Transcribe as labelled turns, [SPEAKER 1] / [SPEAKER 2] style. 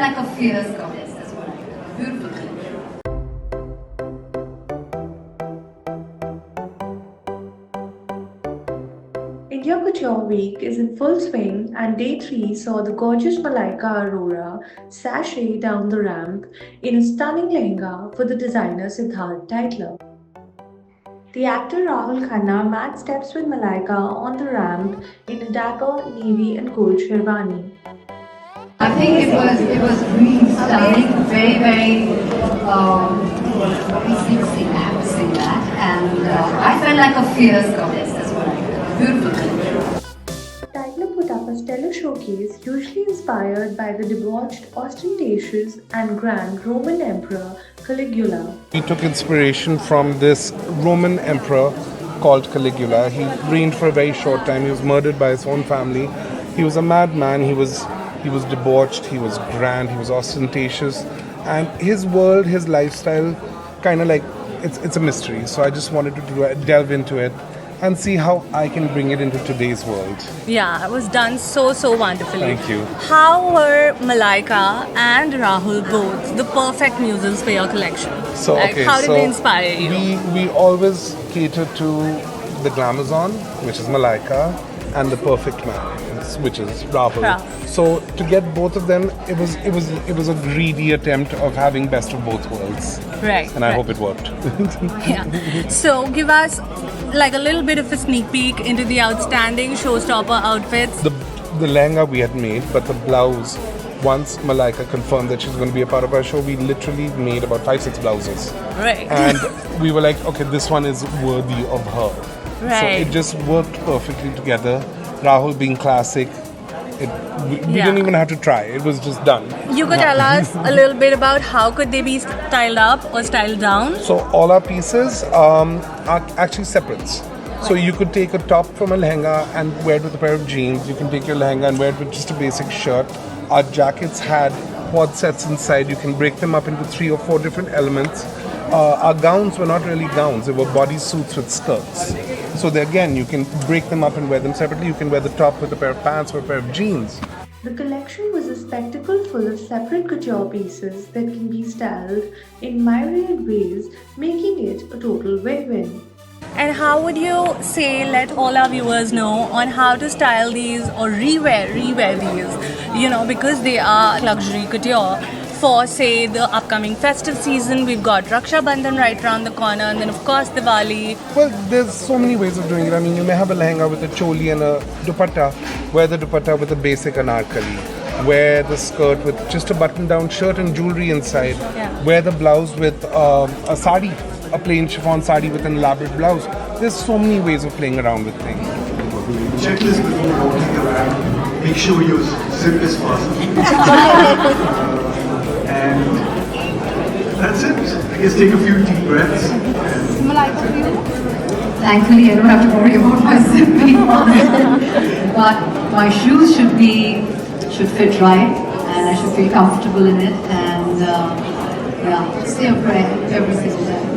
[SPEAKER 1] like a fierce goddess, that's what I felt. Beautiful collection.
[SPEAKER 2] India Couture Week is in full swing, and day 3 saw the gorgeous MALAIKA ARORA sashay down the ramp in a stunning lehenga for the designer Siddhartha Tytler. The actor Rahul Khanna matched steps with MALAIKA on the ramp in a dapper navy and gold sherwani.
[SPEAKER 1] I think it was really stunning, very, very sexy, I have to say that. And I felt like a fierce goddess, that's what I felt. Beautiful collection.
[SPEAKER 2] Tytler put up a stellar showcase hugely inspired by the debauched, ostentatious and grand Roman Emperor Caligula.
[SPEAKER 3] He took inspiration from this Roman emperor called Caligula. He reigned for a very short time. He was murdered by his own family. He was a madman. He was debauched, he was grand, he was ostentatious, and his world, his lifestyle, kind of like, it's a mystery. So I just wanted to delve into it and see how I can bring it into today's world.
[SPEAKER 4] Yeah, it was done so wonderfully.
[SPEAKER 3] Thank you.
[SPEAKER 4] How were MALAIKA and Rahul both the perfect muses for your collection?
[SPEAKER 3] So,
[SPEAKER 4] how did they inspire you?
[SPEAKER 3] We always cater to the glamazon, which is MALAIKA, and the perfect man, which is Rahul. So to get both of them, it was a greedy attempt of having best of both worlds.
[SPEAKER 4] Right.
[SPEAKER 3] And I hope it worked.
[SPEAKER 4] Yeah. So give us like a little bit of a sneak peek into the outstanding showstopper outfits.
[SPEAKER 3] The lehenga we had made, but the blouse, once MALAIKA confirmed that she's going to be a part of our show, we literally made about 5-6 blouses.
[SPEAKER 4] Right.
[SPEAKER 3] And we were like, okay, this one is worthy of her.
[SPEAKER 4] Right.
[SPEAKER 3] So it just worked perfectly together. Rahul being classic, we didn't even have to try. It was just done.
[SPEAKER 4] You could tell us a little bit about how could they be styled up or styled down?
[SPEAKER 3] So all our pieces are actually separates. So you could take a top from a lehenga and wear it with a pair of jeans. You can take your lehenga and wear it with just a basic shirt. Our jackets had quad sets inside. You can break them up into 3 or 4 different elements. Our gowns were not really gowns, they were bodysuits with skirts. So again, you can break them up and wear them separately. You can wear the top with a pair of pants or a pair of jeans.
[SPEAKER 2] The collection was a spectacle full of separate couture pieces that can be styled in myriad ways, making it a total win-win.
[SPEAKER 4] And how would you say, let all our viewers know on how to style these or rewear these, because they are luxury couture. For say the upcoming festive season, we've got Raksha Bandhan right around the corner, and then of course Diwali.
[SPEAKER 3] Well, there's so many ways of doing it. I mean, you may have a lehenga with a choli and a dupatta. Wear the dupatta with a basic anarkali. Wear the skirt with just a button-down shirt and jewelry inside.
[SPEAKER 4] Yeah.
[SPEAKER 3] Wear the blouse with a sari, a plain chiffon sari with an elaborate blouse. There's so many ways of playing around with things.
[SPEAKER 5] Checklist before walking around. Make sure your zip is fastened. And that's it. I guess take a few deep breaths.
[SPEAKER 1] Thankfully, I don't have to worry about my zip being fastened. But my shoes should fit right, and I should feel comfortable in it. And say a prayer every single day.